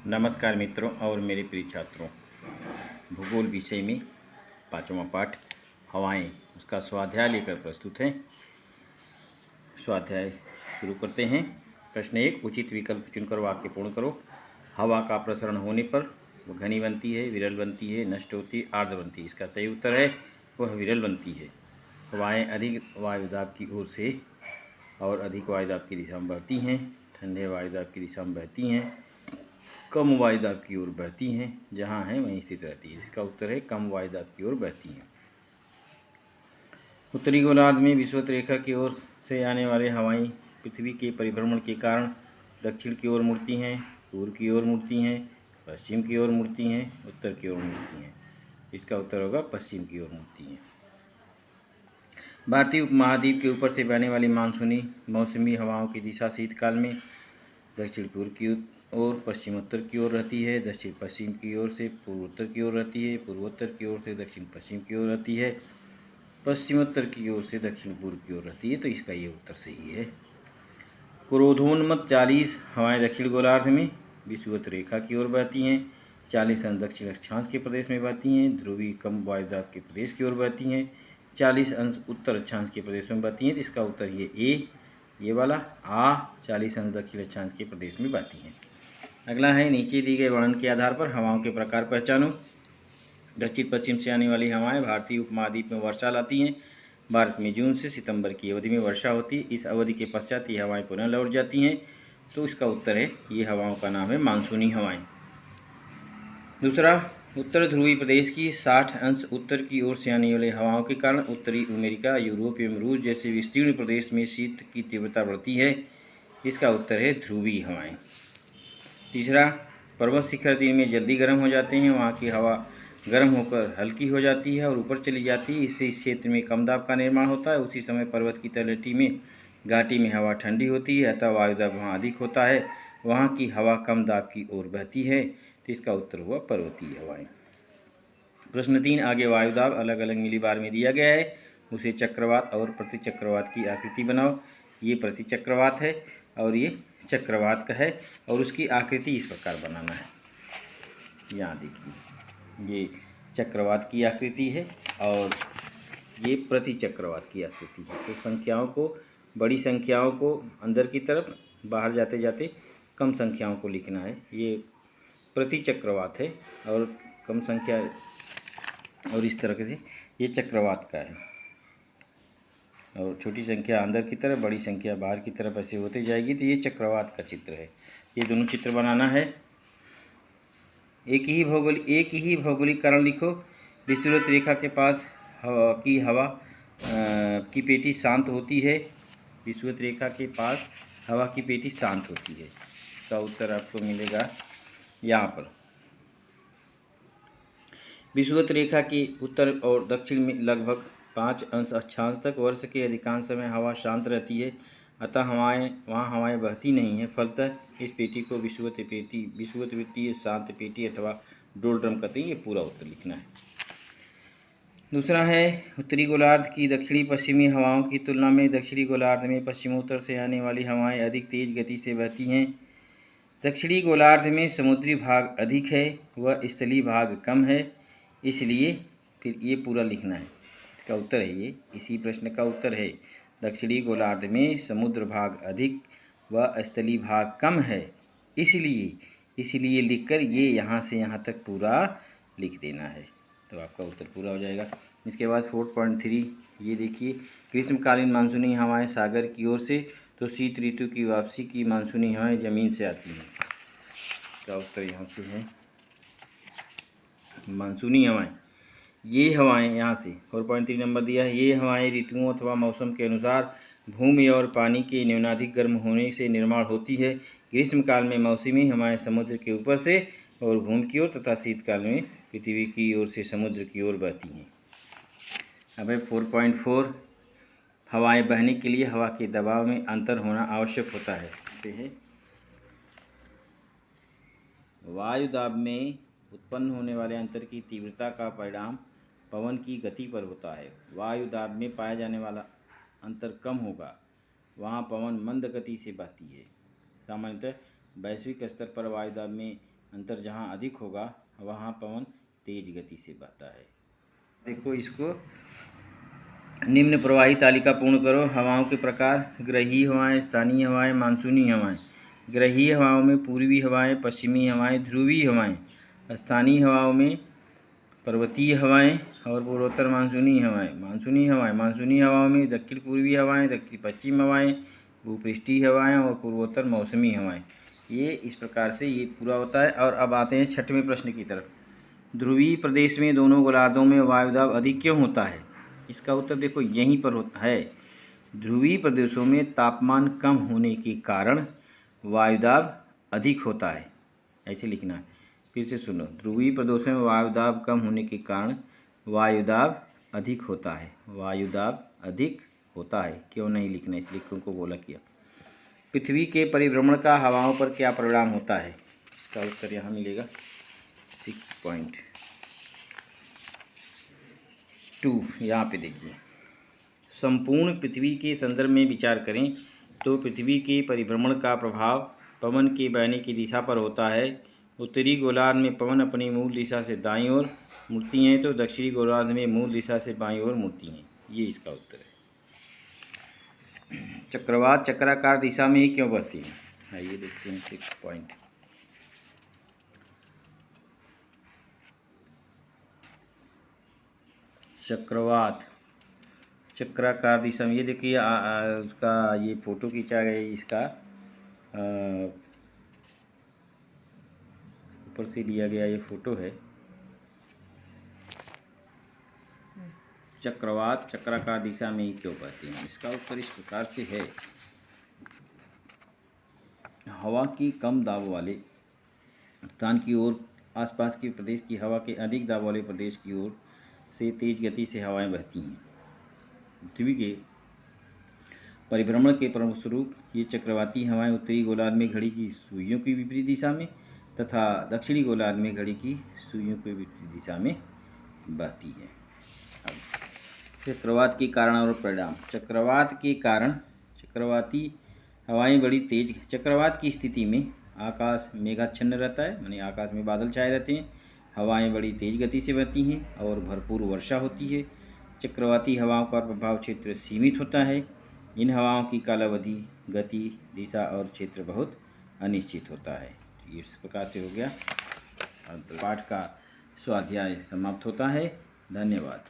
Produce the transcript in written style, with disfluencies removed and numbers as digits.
नमस्कार मित्रों और मेरे प्रिय छात्रों। भूगोल विषय में 5वां पाठ हवाएं, उसका स्वाध्याय लेकर प्रस्तुत हैं। स्वाध्याय शुरू करते हैं। प्रश्न 1, उचित विकल्प चुनकर वाक्य पूर्ण करो। हवा का प्रसरण होने पर वह घनी बनती है, विरल बनती है, नष्ट होती है, आर्द्र बनती है। इसका सही उत्तर है वह विरल बनती है। हवाएं अधिक वायुदाब की ओर से और अधिक वायुदाब की दिशा में बहती हैं, ठंडे वायुदाब की दिशा में बहती हैं, कम वायुदाब की ओर बहती हैं, जहाँ हैं वहीं स्थित रहती है। इसका उत्तर है कम वायुदाब की ओर बहती हैं। उत्तरी गोलार्ध में विषुवत रेखा की ओर से आने वाले हवाएं पृथ्वी के परिभ्रमण के कारण दक्षिण की ओर मुड़ती हैं, पूर्व की ओर मुड़ती हैं, पश्चिम की ओर मुड़ती हैं, उत्तर की ओर मुड़ती हैं। इसका उत्तर होगा पश्चिम की ओर मुड़ती हैं। भारतीय उपमहाद्वीप के ऊपर से बहने वाली मानसूनी मौसमी हवाओं की दिशा शीतकाल में दक्षिण पूर्व की ओर, पश्चिमोत्तर की ओर रहती है, दक्षिण पश्चिम की ओर से पूर्वोत्तर की ओर रहती है, पूर्वोत्तर की ओर से दक्षिण पश्चिम की ओर रहती है, पश्चिमोत्तर की ओर से दक्षिण पूर्व की ओर रहती है। तो इसका ये उत्तर सही है। क्रोधोन्मत्त 40 हवाएं दक्षिण गोलार्ध में विषुवत रेखा की ओर बहती हैं, 40 अंश दक्षिण अक्षांश के प्रदेश में बहती हैं, ध्रुवीय कम वायुदाब के प्रदेश की ओर बहती हैं, 40 अंश उत्तर अक्षांश के प्रदेश में बहती हैं। तो इसका उत्तर ये वाला 40 अंश दक्षिण अक्षांश के प्रदेश में बहती हैं। अगला है, नीचे दिए गए वर्णन के आधार पर हवाओं के प्रकार पहचानो। दक्षिण पश्चिम से आने वाली हवाएं भारतीय उपमहाद्वीप में वर्षा लाती हैं। भारत में जून से सितंबर की अवधि में वर्षा होती है। इस अवधि के पश्चात ये हवाएं पुनः लौट जाती हैं। तो इसका उत्तर है, ये हवाओं का नाम है मानसूनी हवाएं। दूसरा, उत्तर ध्रुवीय प्रदेश की 60 अंश उत्तर की ओर से आने वाली हवाओं के कारण उत्तरी अमेरिका, यूरोप एवं रूस जैसे विस्तीर्ण प्रदेश में शीत की तीव्रता बढ़ती है। इसका उत्तर है ध्रुवीय हवाएं। तीसरा, पर्वत शिखर दिन में जल्दी गर्म हो जाते हैं। वहाँ की हवा गर्म होकर हल्की हो जाती है और ऊपर चली जाती है। इससे इस क्षेत्र में कम दाब का निर्माण होता है। उसी समय पर्वत की तलहटी में घाटी में हवा ठंडी होती है, अतः वायुदाब वहाँ अधिक होता है। वहाँ की हवा कम दाब की ओर बहती है। तो इसका उत्तर हुआ पर्वतीय हवाएं। प्रश्न 3, आगे वायुदाब अलग अलग मिलीबार में दिया गया है, उसे चक्रवात और प्रतिचक्रवात की आकृति बनाओ। ये प्रतिचक्रवात है और ये चक्रवात का है और उसकी आकृति इस प्रकार बनाना है। यहाँ देखिए, ये चक्रवात की आकृति है और ये प्रतिचक्रवात की आकृति है। तो संख्याओं को, बड़ी संख्याओं को अंदर की तरफ, बाहर जाते जाते कम संख्याओं को लिखना है। ये प्रतिचक्रवात है और कम संख्या, और इस तरह से ये चक्रवात का है। और छोटी संख्या अंदर की तरफ, बड़ी संख्या बाहर की तरफ ऐसे होते जाएगी। तो ये चक्रवात का चित्र है। ये दोनों चित्र बनाना है। एक ही भौगोलिक कारण लिखो। विषुवत रेखा के पास की हवा की पेटी शांत होती है। विषुवत रेखा के पास हवा की पेटी शांत होती है। इसका उत्तर आपको मिलेगा यहाँ पर। विषुवत रेखा के उत्तर और दक्षिण में लगभग 5 अंश अक्षांश तक वर्ष के अधिकांश समय हवा शांत रहती है, अतः वहाँ हवाएं बहती नहीं हैं। फलतः इस पेटी को विषुवत वृत्तीय शांत पेटी अथवा डोलड्रम कहते हैं। ये पूरा उत्तर लिखना है। दूसरा है, उत्तरी गोलार्ध की दक्षिणी पश्चिमी हवाओं की तुलना में दक्षिणी गोलार्ध में पश्चिमोत्तर से आने वाली हवाएं अधिक तेज गति से बहती हैं। दक्षिणी गोलार्ध में समुद्री भाग अधिक है व स्थलीय भाग कम है, इसलिए फिर ये पूरा लिखना है। इसका उत्तर है ये, इसी प्रश्न का उत्तर है। दक्षिणी गोलार्ध में समुद्र भाग अधिक व स्थलीय भाग कम है, इसलिए लिखकर ये यहाँ से यहाँ तक पूरा लिख देना है। तो आपका उत्तर पूरा हो जाएगा। इसके बाद 4.3 ये देखिए, ग्रीष्मकालीन मानसूनी हवाएं सागर की ओर से, तो शीत ऋतु की वापसी की मानसूनी हवाएं जमीन से आती हैं। इसका उत्तर यहाँ से है मानसूनी हवाएं। ये हवाएं यहाँ से 4.3 नंबर दिया है। ये हवाएं ऋतुओं अथवा मौसम के अनुसार भूमि और पानी के न्यूनाधिक गर्म होने से निर्माण होती है। ग्रीष्मकाल में मौसमी हवाएं समुद्र के ऊपर से और भूमि की ओर तथा शीतकाल में पृथ्वी की ओर से समुद्र की ओर बहती हैं। अब है 4.4, हवाएं बहने के लिए हवा के दबाव में अंतर होना आवश्यक होता है। वायुदाब में उत्पन्न होने वाले अंतर की तीव्रता का परिणाम पवन की गति पर होता है। वायुदाब में पाया जाने वाला अंतर कम होगा, वहाँ पवन मंद गति से बहती है। सामान्यतः वैश्विक स्तर पर वायुदाब में अंतर जहाँ अधिक होगा वहाँ पवन तेज गति से बहता है। देखो इसको, निम्न प्रवाही तालिका पूर्ण करो। हवाओं के प्रकार: ग्रहीय हवाएं, स्थानीय हवाएं, मानसूनी हवाएं। ग्रहीय हवाओं में पूर्वी हवाएं, पश्चिमी हवाएं, ध्रुवीय हवाएं। स्थानीय हवाओं में पर्वतीय हवाएं और पूर्वोत्तर मानसूनी हवाएं। मानसूनी हवाओं में दक्षिण पूर्वी हवाएं, दक्षिण पश्चिम हवाएं, भूपृष्ठीय हवाएं और पूर्वोत्तर मौसमी हवाएं। ये इस प्रकार से ये पूरा होता है। और अब आते हैं 6वें प्रश्न की तरफ। ध्रुवीय प्रदेश में दोनों गोलार्धों में वायुदाब अधिक क्यों होता है? इसका उत्तर देखो यहीं पर होता है। ध्रुवीय प्रदेशों में तापमान कम होने के कारण वायुदाब अधिक होता है। ऐसे लिखना है, फिर से सुनो। ध्रुवीय प्रदेशों में वायुदाब कम होने के कारण वायुदाब अधिक होता है। वायुदाब अधिक होता है, क्यों नहीं लिखना, इसलिए क्यों को बोला किया। पृथ्वी के परिभ्रमण का हवाओं पर क्या परिणाम होता है? इसका उत्तर यहाँ मिलेगा 6.2। यहाँ पे देखिए, संपूर्ण पृथ्वी के संदर्भ में विचार करें तो पृथ्वी के परिभ्रमण का प्रभाव पवन के बहने की दिशा पर होता है। उत्तरी गोलार्ध में पवन अपनी मूल दिशा से दाईं ओर मुड़ती हैं, तो दक्षिणी गोलार्ध में मूल दिशा से बाईं ओर मुड़ती हैं। ये इसका उत्तर है। चक्रवात चक्राकार दिशा में ही क्यों बहती है? आइए देखते हैं 6. चक्रवात चक्राकार दिशा में, ये देखिए उसका ये फोटो खींचा गया, इसका ऊपर से लिया गया ये फोटो है। चक्रवात चक्राकार दिशा में ही क्यों बहते हैं? इसका उत्तर इस प्रकार से है। हवा की कम दाब वाले स्थान की ओर आसपास के प्रदेश की हवा के अधिक दाब वाले प्रदेश की ओर से तेज गति से हवाएं बहती हैं। पृथ्वी के परिभ्रमण के प्रमुख स्वरूप ये चक्रवाती हवाएं उत्तरी गोलार्ध में घड़ी की सुइयों की विपरीत दिशा में तथा दक्षिणी गोलार्ध में घड़ी की सुइयों की विपरीत दिशा में बहती है। चक्रवात के कारण और परिणाम। चक्रवात के कारण चक्रवाती हवाएं बड़ी तेज। चक्रवात की स्थिति में आकाश मेघाच्छन्न रहता है, यानी आकाश में बादल छाए रहते हैं। हवाएं बड़ी तेज गति से बहती हैं और भरपूर वर्षा होती है। चक्रवाती हवाओं का प्रभाव क्षेत्र सीमित होता है। इन हवाओं की कालावधि, गति, दिशा और क्षेत्र बहुत अनिश्चित होता है। इस प्रकार से हो गया। पाठ का स्वाध्याय समाप्त होता है। धन्यवाद।